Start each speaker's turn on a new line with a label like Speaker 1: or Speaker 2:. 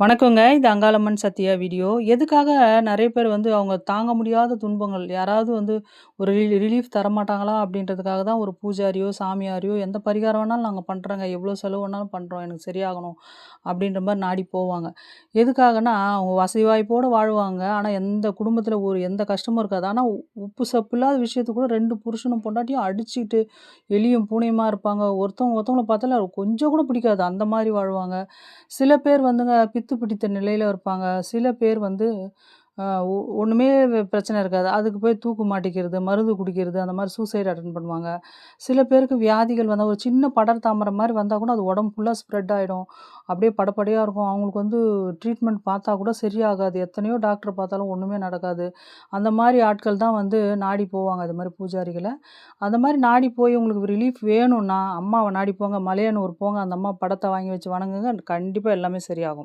Speaker 1: வணக்கங்க. இது அங்காளம்மன் சத்யா வீடியோ. எதுக்காக நெறைய பேர் வந்து அவங்க தாங்க முடியாத துன்பங்கள், யாராவது வந்து ஒரு ரிலீஃப் தரமாட்டாங்களா அப்படின்றதுக்காக தான் ஒரு பூஜாரியோ, சாமியாரையோ எந்த பரிகாரம் வேணாலும் நாங்க பண்றோங்க. எவ்வளோ செலவு வேணாலும் பண்றோம். எனக்கு சரியாகணும் அப்படின்ற மாரி நாடி போவாங்க. எதுக்காகன்னா, அவங்க வசதி வாய்ப்போட வாழ்வாங்க. ஆனா எந்த குடும்பத்தில எந்த கஷ்டமும் இருக்காது. ஆனா உப்பு சப்பு இல்லாத விஷயத்துக்கு கூட 2 புருஷனும் பொண்டாட்டியும் அடிச்சுக்கிட்டு, எலியும் பூனையுமா இருப்பாங்க. ஒருத்தவங்க ஒருத்தவங்கள பார்த்தாலே கொஞ்சம் கூட பிடிக்காது. அந்த மாரி வாழ்வாங்க. சில பேர் வந்துங்க பித்து பிடித்த நிலையில இருப்பாங்க. சில பேர் வந்து அ ஒ ஒண்ணுமே பிரச்சனை இருக்காது. அதுக்கு போய் தூக்கு மாட்டிக்கிறது, மருந்து குடிக்கிறது, அந்த மாரி சூசைட் அட்டெண்ட் பண்ணுவாங்க. சில பேருக்கு வியாதிகள் வந்தா ஒரு சின்ன படர் தாமரை மாரி வந்தா கூட அது உடம்பு ஃபுல்லா ஸ்ப்ரெட் ஆயிடும். அப்படியே படபடையா இருக்கும். அவங்களுக்கு வந்து ட்ரீட்மெண்ட் பார்த்தா கூட சரியாகாது. எத்தனையோ டாக்டர் பார்த்தாலும் ஒண்ணுமே நடக்காது. அந்த மாரி ஆட்கள் தான் வந்து நாடி போவாங்க, அது மாரி பூஜாரிகள. அந்த மாரி நாடி போய் உங்களுக்கு ரிலீஃப் வேணும்னா, அம்மாவ நாடி போங்க. மலையனூர் போங்க. அந்த அம்மா படத்த வாங்கி வச்சு வணங்குங்க. கண்டிப்பா எல்லாமே சரியாகும்.